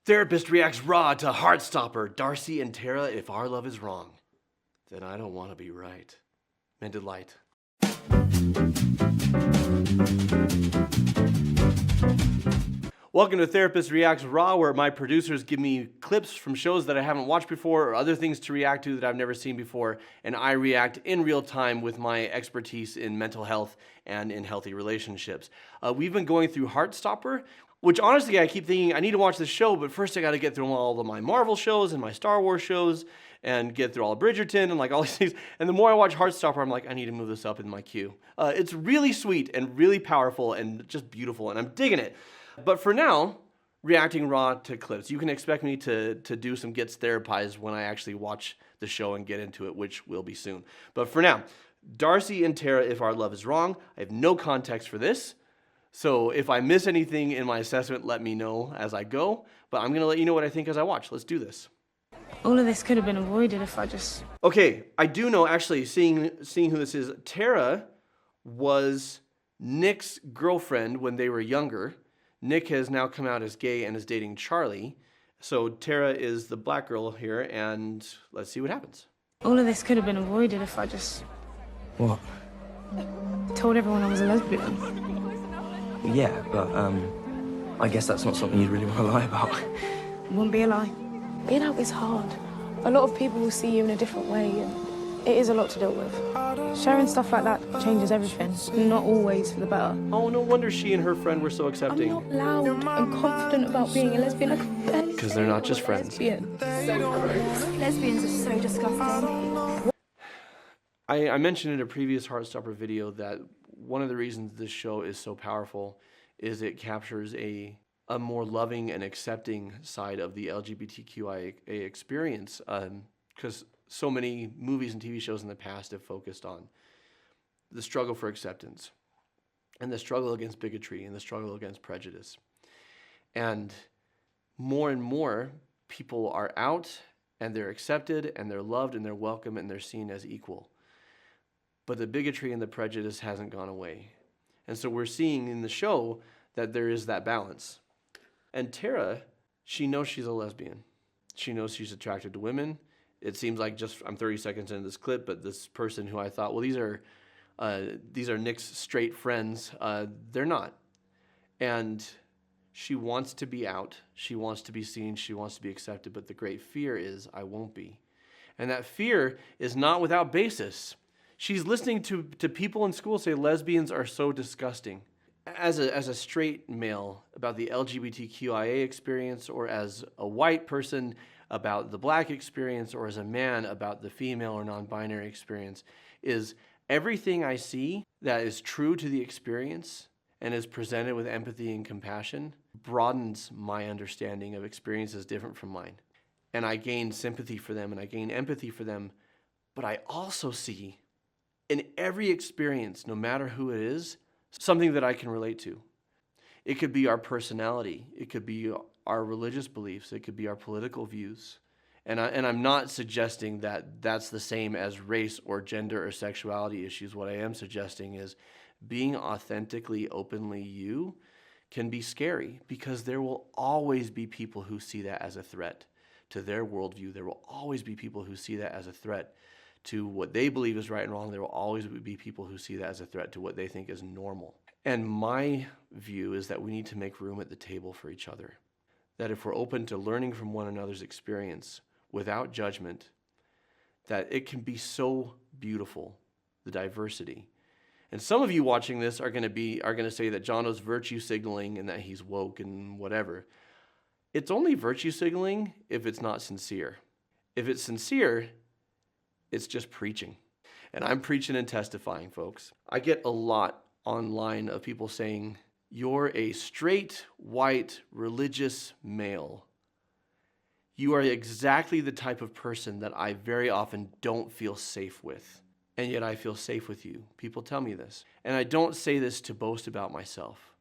Therapist reacts raw to Heartstopper, Darcy and Tara If Our Love Is Wrong. Then I don't want to be right. Mended light. Welcome to Therapist Reacts Raw, where my producers give me clips from shows that I haven't watched before or other things to react to that I've never seen before, and I react in real time with my expertise in mental health and in healthy relationships. We've been going through Heartstopper, which honestly I keep thinking I need to watch this show, but first I got to get through all of my Marvel shows and my Star Wars shows and get through all of Bridgerton and like all these things. And the more I watch Heartstopper, I'm like, I need to move this up in my queue. It's really sweet and really powerful and just beautiful, and I'm digging it. But for now, reacting raw to clips. You can expect me to do some gets therapized when I actually watch the show and get into it, which will be soon. But for now, Darcy and Tara If Our Love Is Wrong. I have no context for this. So if I miss anything in my assessment, let me know as I go. But I'm going to let you know what I think as I watch. Let's do this. All of this could have been avoided if I just... Okay, I do know, actually, seeing who this is, Tara was Nick's girlfriend when they were younger. Nick has now come out as gay and is dating Charlie. So Tara is the black girl here, and let's see what happens. All of this could have been avoided if I just... What? Told everyone I was a lesbian. Yeah, but, I guess that's not something you'd really want to lie about. It wouldn't be a lie. Being out is hard. A lot of people will see you in a different way, and it is a lot to deal with. Sharing stuff like that changes everything, not always for the better. Oh, no wonder she and her friend were so accepting. I'm not loud and confident about being a lesbian. I can barely... Because they're not just friends. Lesbian. Lesbians are so disgusting. I mentioned in a previous Heartstopper video that one of the reasons this show is so powerful is it captures a more loving and accepting side of the LGBTQIA experience, because so many movies and TV shows in the past have focused on the struggle for acceptance and the struggle against bigotry and the struggle against prejudice. And more people are out and they're accepted and they're loved and they're welcome and they're seen as equal. But the bigotry and the prejudice hasn't gone away. And so we're seeing in the show that there is that balance. And Tara, she knows she's a lesbian. She knows she's attracted to women. It seems like I'm 30 seconds into this clip, but this person who I thought, well, these are Nick's straight friends, they're not. And she wants to be out. She wants to be seen. She wants to be accepted. But the great fear is, I won't be. And that fear is not without basis. She's listening to people in school say lesbians are so disgusting. As a straight male about the LGBTQIA experience, or as a white person about the black experience, or as a man about the female or non-binary experience, is everything I see that is true to the experience and is presented with empathy and compassion broadens my understanding of experiences different from mine. And I gain sympathy for them and I gain empathy for them, but I also see in every experience, no matter who it is, something that I can relate to. It could be our personality. It could be our religious beliefs. It could be our political views. And I'm not suggesting that that's the same as race or gender or sexuality issues. What I am suggesting is being authentically, openly you can be scary, because there will always be people who see that as a threat to their worldview. There will always be people who see that as a threat to what they believe is right and wrong. There will always be people who see that as a threat to what they think is normal. And my view is that we need to make room at the table for each other. That if we're open to learning from one another's experience without judgment, that it can be so beautiful, the diversity. And some of you watching this are going to say that Jono's virtue signaling and that he's woke and whatever. It's only virtue signaling if it's not sincere. If it's sincere, it's just preaching. And I'm preaching and testifying, folks. I get a lot online of people saying, you're a straight, white, religious male. You are exactly the type of person that I very often don't feel safe with. And yet I feel safe with you. People tell me this. And I don't say this to boast about myself.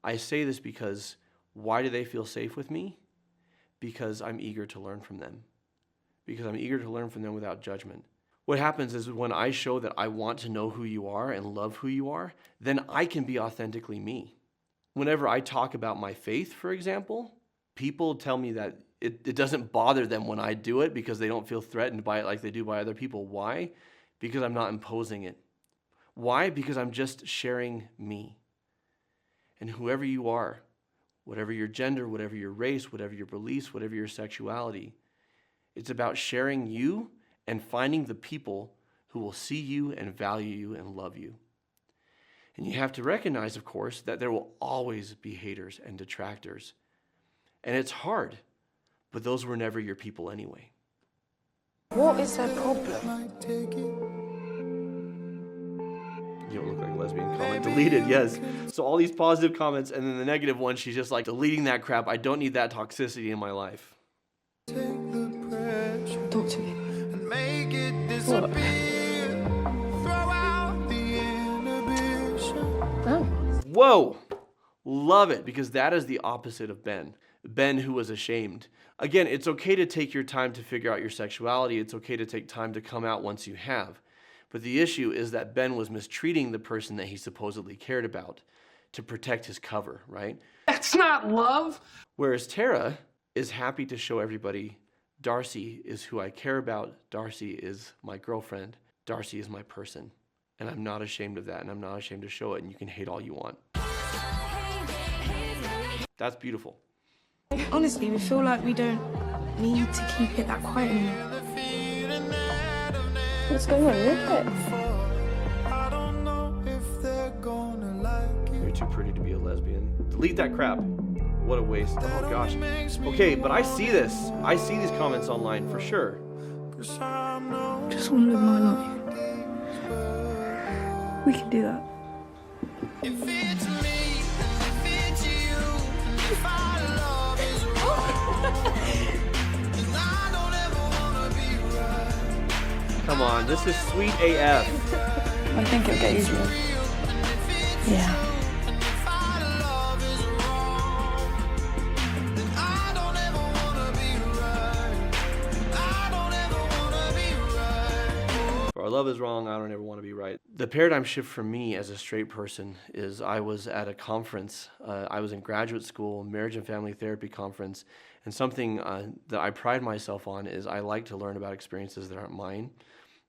I say this because why do they feel safe with me? Because I'm eager to learn from them. Because I'm eager to learn from them without judgment. What happens is when I show that I want to know who you are and love who you are, then I can be authentically me. Whenever I talk about my faith, for example, People tell me that it doesn't bother them when I do it because they don't feel threatened by it like they do by other people. Why? Because I'm not imposing it. Why? Because I'm just sharing me. And whoever you are, whatever your gender, whatever your race, whatever your beliefs, whatever your sexuality, it's about sharing you and finding the people who will see you and value you and love you. And you have to recognize, of course, that there will always be haters and detractors. And it's hard, but those were never your people anyway. What is their problem? You don't look like a lesbian comment. Deleted, yes. So all these positive comments, and then the negative one, she's just like, deleting that crap. I don't need that toxicity in my life. Talk to me. What? Oh. Whoa! Love it, because that is the opposite of Ben. Ben who was ashamed. Again, it's okay to take your time to figure out your sexuality. It's okay to take time to come out once you have. But the issue is that Ben was mistreating the person that he supposedly cared about to protect his cover, right? That's not love. Whereas Tara is happy to show everybody, Darcy is who I care about. Darcy is my girlfriend. Darcy is my person. And I'm not ashamed of that, and I'm not ashamed to show it, and you can hate all you want. That's beautiful. Honestly, we feel like we don't need to keep it that quiet anymore. What's going on? You're too pretty to be a lesbian. Delete that crap. What a waste. Oh gosh. Okay, but I see this. I see these comments online for sure. Just want to live my life. We can do that. Come on, this is sweet AF. I think it'll get easier. Yeah. Our love is wrong, I don't ever want to be right. The paradigm shift for me as a straight person is I was at a conference. I was in graduate school, marriage and family therapy conference, and something that I pride myself on is I like to learn about experiences that aren't mine.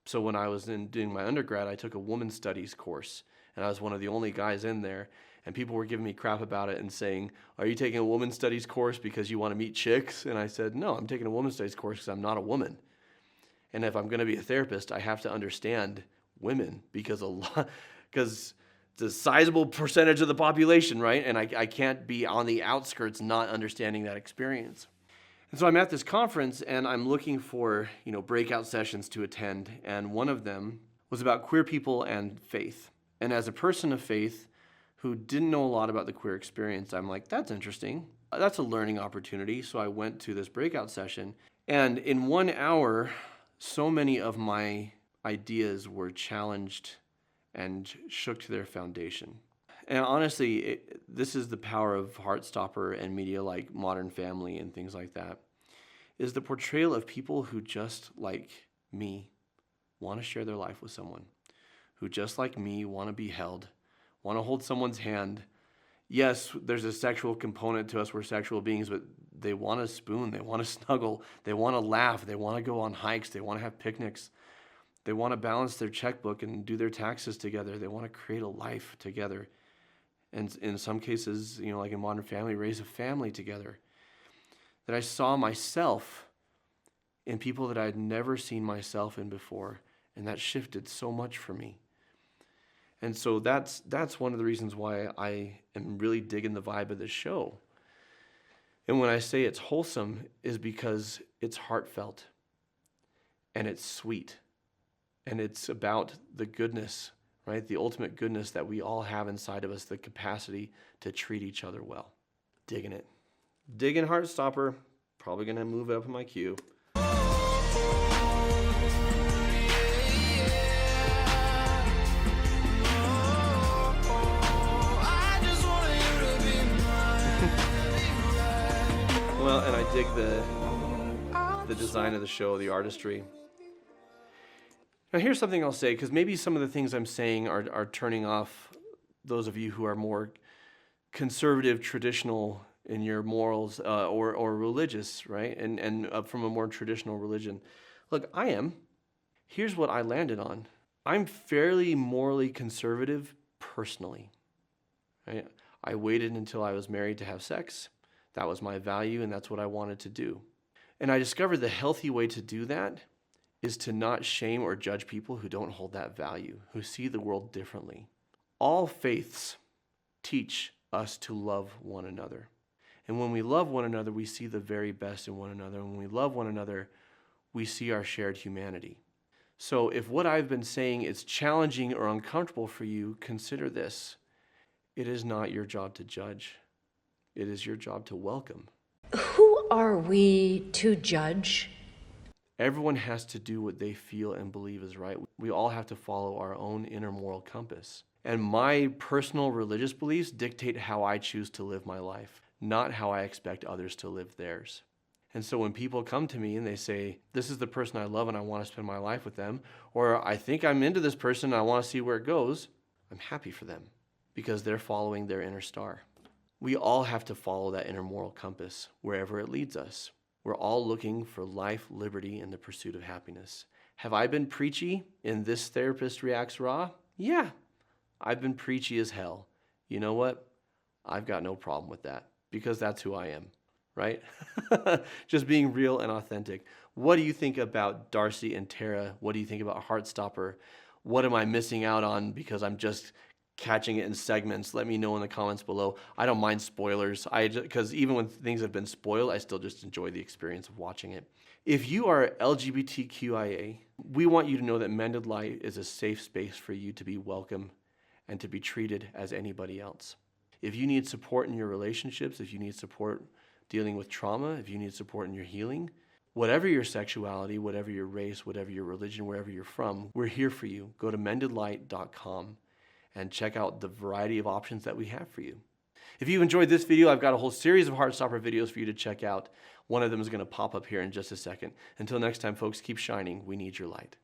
So when I was doing my undergrad, I took a women's studies course, and I was one of the only guys in there, and people were giving me crap about it and saying, are you taking a women's studies course because you want to meet chicks? And I said, no, I'm taking a women's studies course because I'm not a woman. And if I'm going to be a therapist, I have to understand women because it's a sizable percentage of the population, right? And I can't be on the outskirts not understanding that experience. And so I'm at this conference and I'm looking for, breakout sessions to attend. And one of them was about queer people and faith. And as a person of faith who didn't know a lot about the queer experience, I'm like, that's interesting. That's a learning opportunity. So I went to this breakout session, and in 1 hour, so many of my ideas were challenged and shook to their foundation. And honestly, this is the power of Heartstopper and media like Modern Family and things like that, is the portrayal of people who just like me want to share their life with someone, who just like me want to be held, want to hold someone's hand. Yes, there's a sexual component to us. We're sexual beings, but they want to spoon, they want to snuggle, they want to laugh, they want to go on hikes, they want to have picnics, they want to balance their checkbook and do their taxes together, they want to create a life together. And in some cases, like in Modern Family, raise a family together. That I saw myself in people that I had never seen myself in before, and that shifted so much for me. And so that's one of the reasons why I am really digging the vibe of this show. And when I say it's wholesome is because it's heartfelt and it's sweet and it's about the goodness, right? The ultimate goodness that we all have inside of us, the capacity to treat each other well. Digging it. Digging Heartstopper. Probably going to move it up in my queue. Well, and I dig the design of the show, the artistry. Now here's something I'll say, because maybe some of the things I'm saying are turning off those of you who are more conservative, traditional in your morals or religious, right? And from a more traditional religion. Look, I am. Here's what I landed on. I'm fairly morally conservative personally, right? I waited until I was married to have sex. That was my value, and that's what I wanted to do. And I discovered the healthy way to do that is to not shame or judge people who don't hold that value, who see the world differently. All faiths teach us to love one another. And when we love one another, we see the very best in one another. And when we love one another, we see our shared humanity. So if what I've been saying is challenging or uncomfortable for you, consider this. It is not your job to judge. It is your job to welcome. Who are we to judge? Everyone has to do what they feel and believe is right. We all have to follow our own inner moral compass. And my personal religious beliefs dictate how I choose to live my life, not how I expect others to live theirs. And so when people come to me and they say, this is the person I love and I want to spend my life with them, or I think I'm into this person and I want to see where it goes, I'm happy for them because they're following their inner star. We all have to follow that inner moral compass wherever it leads us. We're all looking for life, liberty, and the pursuit of happiness. Have I been preachy in This Therapist Reacts Raw? Yeah, I've been preachy as hell. You know what? I've got no problem with that because that's who I am, right? Just being real and authentic. What do you think about Darcy and Tara? What do you think about Heartstopper? What am I missing out on because I'm just catching it in segments? Let me know in the comments below. I don't mind spoilers because even when things have been spoiled, I still just enjoy the experience of watching it. If you are LGBTQIA, we want you to know that Mended Light is a safe space for you to be welcome and to be treated as anybody else. If you need support in your relationships, if you need support dealing with trauma, if you need support in your healing, whatever your sexuality, whatever your race, whatever your religion, wherever you're from, we're here for you. Go to mendedlight.com and check out the variety of options that we have for you. If you enjoyed this video, I've got a whole series of Heartstopper videos for you to check out. One of them is going to pop up here in just a second. Until next time, folks, keep shining. We need your light.